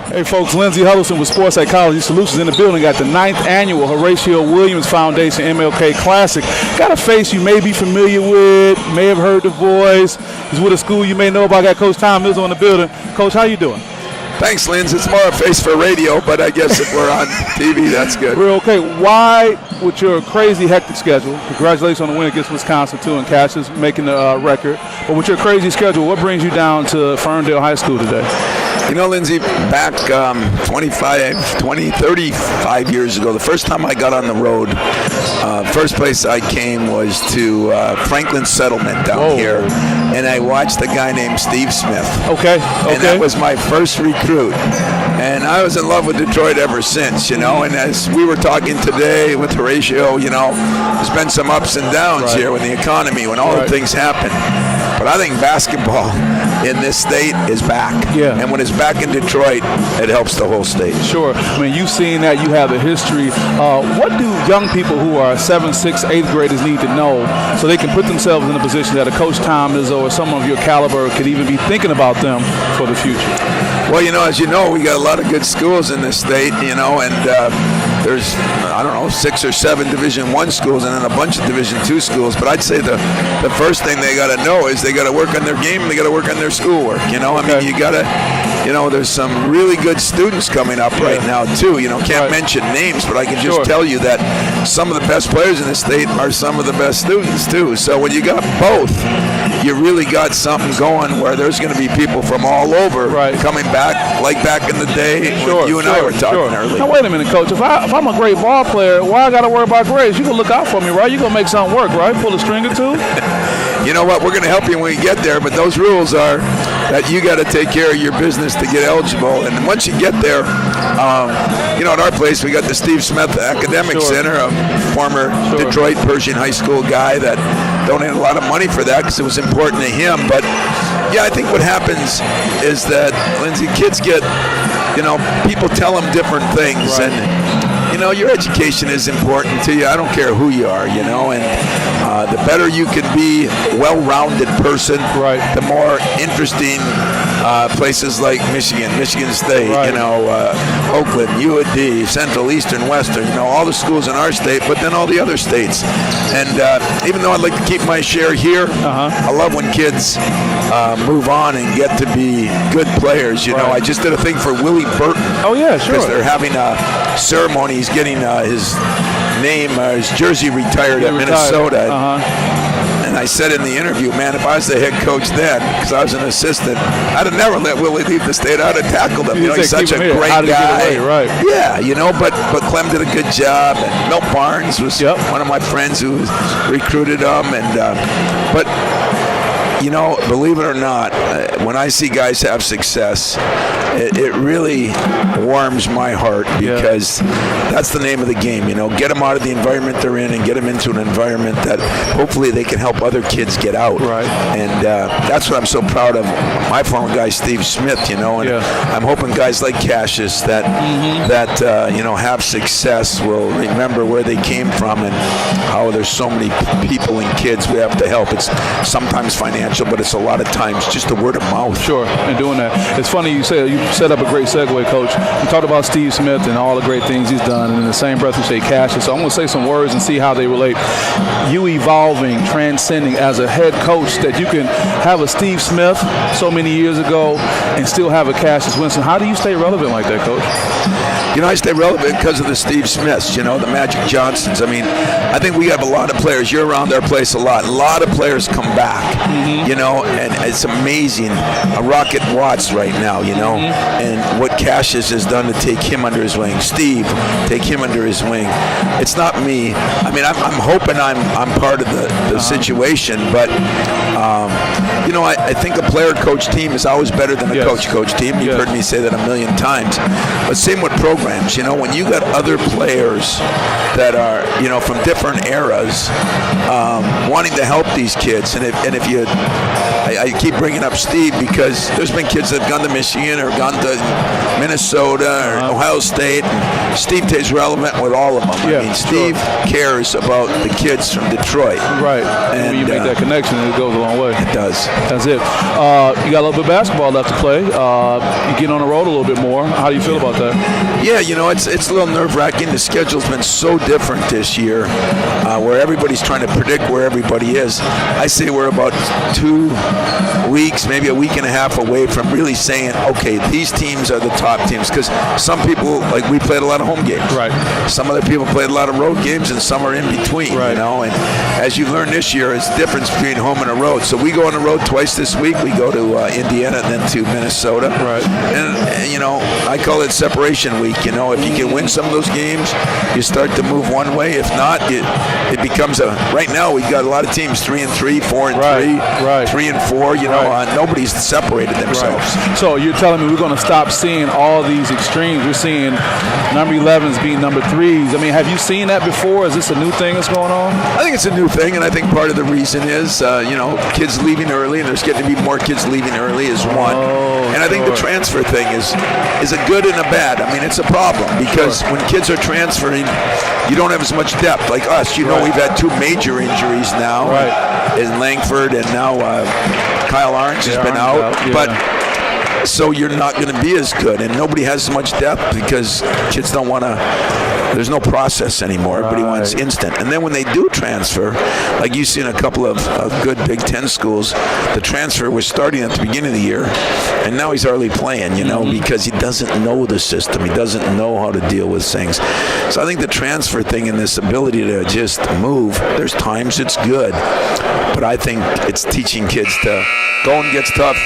Hey folks, Lindsey Huddleston with Sports Psychology Solutions in the building at the 9th annual Horatio Williams Foundation MLK Classic. Got a face you may be familiar with, may have heard the voice. He's with a school you may know about. Got Coach Tom Izzo in the building. Coach, how you doing? Thanks, Linz. It's more a face for radio, but I guess if we're on TV, that's good. We're okay. Why, with your crazy hectic schedule, congratulations on the win against Wisconsin, too, and Cassius making the record, but with your crazy schedule, what brings you down to Ferndale High School today? You know, Lindsey, back 35 years ago, the first time I got on the road, first place I came was to Franklin Settlement down here, and I watched a guy named Steve Smith. Okay. And that was my first recruit. And I was in love with Detroit ever since, you know, and as we were talking today with Horatio, you know, there's been some ups and downs here with the economy, when all the things happen. But I think basketball in this state is back. Yeah. And when it's back in Detroit, it helps the whole state. Sure. I mean, you've seen that. You have the history. What do young people who are 7th, 6th, 8th graders need to know so they can put themselves in a position that a Coach Tom Izzo or someone of your caliber could even be thinking about them for the future? Well, you know, as you know, we got a lot of good schools in this state, you know, and there's, I don't know, 6 or 7 Division I schools and then a bunch of Division II schools. But I'd say the first thing they got to know is they got to work on their game and they got to work on their schoolwork, you know. I mean, you got to, you know, there's some really good students coming up right now, too. You know, can't mention names, but I can just tell you that some of the best players in the state are some of the best students, too. So when you got both, you really got something going where there's going to be people from all over coming back, like back in the day when you and I were talking earlier. Now, wait a minute, Coach. If I'm a great ball player, why I got to worry about grades? You can look out for me, right? You're going to make something work, right? Pull a string or two? You know what? We're going to help you when we get there, but those rules are that you got to take care of your business to get eligible. And once you get there, you know, at our place, we got the Steve Smith Academic Center, a former Detroit Pershing High School guy that donated a lot of money for that because it was important to him. But, yeah, I think what happens is that, Lindsey, kids get, you know, people tell them different things. And, you know, your education is important to you. I don't care who you are, you know, and the better you can be a well-rounded person, the more interesting places like Michigan State, you know, Oakland, UAD, Central, Eastern, Western, you know, all the schools in our state, but then all the other states. And even though I'd like to keep my share here, I love when kids move on and get to be good players. You know, I just did a thing for Willie Burton. Oh, yeah, sure. Because they're having a ceremony. He's getting his name, his jersey retired at Minnesota. And I said in the interview, man, if I was the head coach then, because I was an assistant, I'd have never let Willie leave the state. I'd have tackled him. You know, he's such a great guy. Yeah, you know, but Clem did a good job. And Milt Barnes was one of my friends who recruited him. And but, you know, believe it or not, when I see guys have success, it really warms my heart because that's the name of the game, you know. Get them out of the environment they're in and get them into an environment that hopefully they can help other kids get out. And that's what I'm so proud of my former guy, Steve Smith, you know. And I'm hoping guys like Cassius that you know, have success will remember where they came from and how there's so many people and kids we have to help. It's sometimes financial, but it's a lot of times just a word of mouth. And doing that. It's funny you set up a great segue, Coach. You talked about Steve Smith and all the great things he's done, and in the same breath you say Cassius. So I'm going to say some words and see how they relate. You evolving, transcending as a head coach, that you can have a Steve Smith so many years ago and still have a Cassius Winston. How do you stay relevant like that, Coach? You know, I stay relevant because of the Steve Smiths, you know, the Magic Johnsons. I mean, I think we have a lot of players. You're around our place a lot. A lot of players come back, you know, and it's amazing. A Rocket Watts right now, you know, and what Cassius has done to take him under his wing. Steve, take him under his wing. It's not me. I mean, I'm hoping I'm part of the situation, but, you know, I think a player-coach team is always better than a coach-coach team. You've heard me say that a million times. But same with programs. You know, when you got other players that are, you know, from different eras wanting to help these kids, and if you I keep bringing up Steve because there's been kids that have gone to Michigan or gone to Minnesota or Ohio State. Steve stays relevant with all of them. Yeah, I mean, Steve cares about the kids from Detroit. Right. And when you make that connection, it goes a long way. It does. That's it. You got a little bit of basketball left to play. You get on the road a little bit more. How do you feel about that? Yeah, it's a little nerve-wracking. The schedule's been so different this year, where everybody's trying to predict where everybody is. I say we're about 2 weeks, maybe a week and a half away from really saying, okay, these teams are the top teams. Because some people, like we played a lot of home games. Right. Some other people played a lot of road games, and some are in between. Right. And as you've learned this year, it's the difference between home and a road. So we go on the road twice this week. We go to Indiana and then to Minnesota. Right. And I call it separation week. If you can win some of those games, you start to move one way. If not, it becomes right now we've got a lot of teams 3-3, 4-3, 3-4. Nobody's separated themselves. Right. So you're telling me we're going to stop seeing all these extremes? We're seeing number 11s being number 3s. I mean, have you seen that before? Is this a new thing that's going on? I think it's a new thing, and I think part of the reason is kids leaving early, and there's getting to be more kids leaving early is one. And I think the transfer thing is a good and a bad. I mean, it's a problem because when kids are transferring, you don't have as much depth. Like us, we've had 2 major injuries now in Langford, and now Kyle Arns has been out. But so you're not going to be as good, and nobody has as much depth because kids don't want to. There's no process anymore. Everybody wants instant. And then when they do transfer, like you see in a couple of good Big Ten schools, the transfer was starting at the beginning of the year, and now he's hardly playing, because he doesn't know the system. He doesn't know how to deal with things. So I think the transfer thing and this ability to just move, there's times it's good, but I think it's teaching kids to go and gets tough.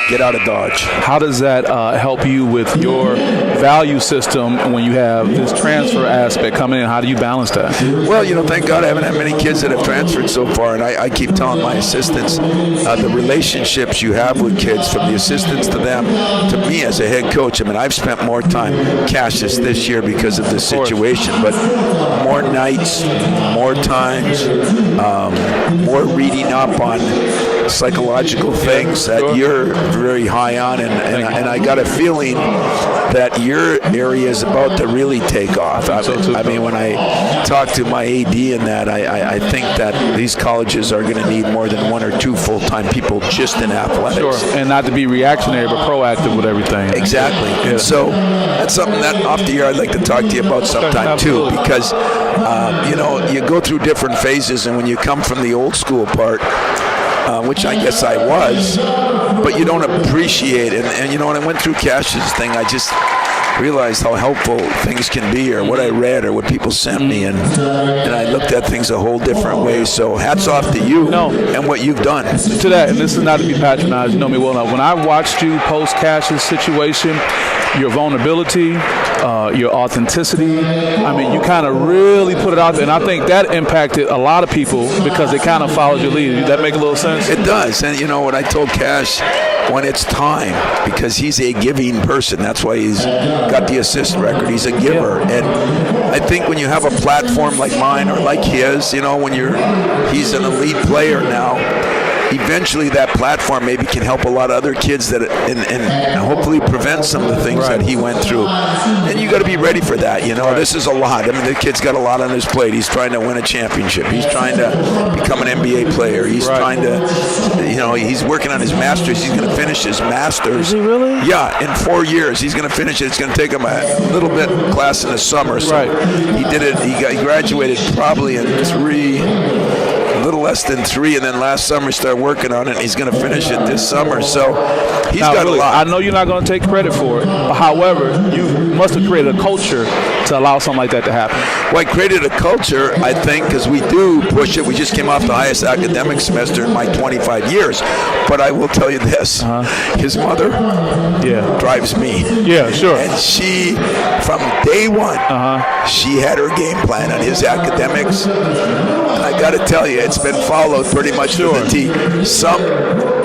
Get out of Dodge. How does that help you with your value system when you have this transfer aspect coming in? How do you balance that? Well, thank God I haven't had many kids that have transferred so far, and I keep telling my assistants the relationships you have with kids, from the assistants to them, to me as a head coach. I mean, I've spent more time, Cassius, this year because of this situation, but more nights, more times, more reading up on psychological things that you're very high on, and I got a feeling that your area is about to really take off. I mean, when I talk to my AD in that, I think that these colleges are going to need more than 1 or 2 full-time people just in athletics. Sure, and not to be reactionary, but proactive with everything. Exactly. Yeah. And so that's something that off the year I'd like to talk to you about sometime too, because you go through different phases, and when you come from the old school part, which I guess I was, but you don't appreciate it. And when I went through Cash's thing, I just realized how helpful things can be, or what I read, or what people sent me, and I looked at things a whole different way. So hats off to you and what you've done. To that, and this is not to be patronized, you know me well enough. When I watched you post Cash's situation, your vulnerability, your authenticity, I mean, you kind of really put it out there, and I think that impacted a lot of people because they kind of followed your lead. Does that make a little sense? It does. And what I told Cash, when it's time, because he's a giving person, that's why he's got the assist record. He's a giver. And I think when you have a platform like mine or like his, when he's an elite player now, eventually that platform maybe can help a lot of other kids that and hopefully prevent some of the things that he went through. And you got to be ready for that. This is a lot. I mean, the kid's got a lot on his plate. He's trying to win a championship. He's trying to become an NBA player. He's trying to, he's working on his master's. He's going to finish his master's. Is he really? Yeah, in 4 years. He's going to finish it. It's going to take him a little bit class in the summer. So he did it. He graduated probably in a little less than 3, and then last summer started working on it, and he's going to finish it this summer. So he's got a lot. I know you're not going to take credit for it. However, you must have created a culture to allow something like that to happen. Well, I created a culture, I think, because we do push it. We just came off the highest academic semester in my 25 years. But I will tell you this. His mother drives me. Yeah, sure. And she, from day one, she had her game plan on his academics. And I got to tell you, it's been followed pretty much to the T. Some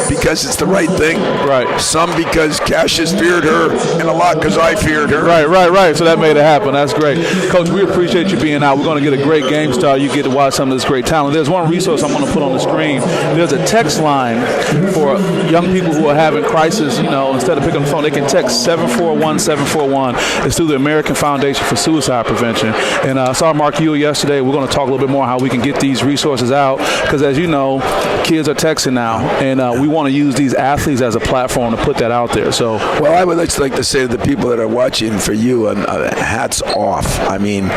because it's the right thing. Right. Some because Cassius feared her, and a lot because I feared her. Right. So that made it happen. That's great. Coach, we appreciate you being out. We're going to get a great game start. You get to watch some of this great talent. There's one resource I'm going to put on the screen. There's a text line for young people who are having crisis. Instead of picking up the phone, they can text 741-741. It's through the American Foundation for Suicide Prevention. And I saw Mark Ewell yesterday. We're going to talk a little bit more how we can get these resources out, because as you know, kids are texting now, and we want to use these athletes as a platform to put that out there. So, well, I would just like to say to the people that are watching, for you, hats off. I mean,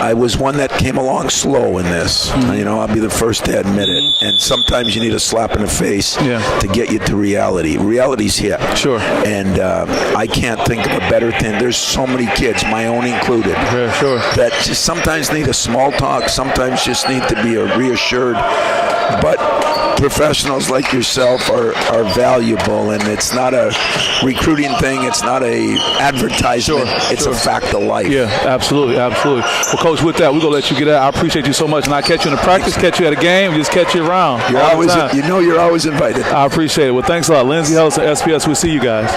I was one that came along slow in this. I'll be the first to admit it. And sometimes you need a slap in the face to get you to reality. Reality's here. Sure. And I can't think of a better thing. There's so many kids, my own included, that just sometimes need a small talk, sometimes just need to be reassured. But professionals like yourself are valuable, and it's not a recruiting thing. It's not a advertisement. It's a fact of life. Yeah, absolutely. Well, Coach, with that, we're going to let you get out. I appreciate you so much, and I catch you in a practice, catch you at a game, just catch you around. You're always invited. I appreciate it. Well, thanks a lot. Lindsey Huddleston, SPS. We'll see you guys.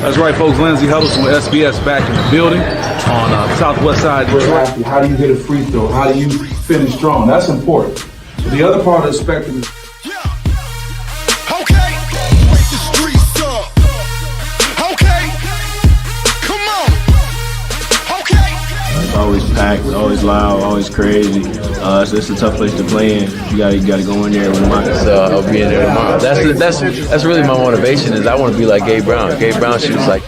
That's right, folks. Lindsey Huddleston with SPS back in the building on Southwest Side. How do you hit a free throw? How do you finish strong? That's important. The other part of the spectrum is always packed, always loud, always crazy. So it's a tough place to play in. You gotta go in there with my. So I'll be in there tomorrow. That's really my motivation. Is I want to be like Gabe Brown. Gabe Brown shoots like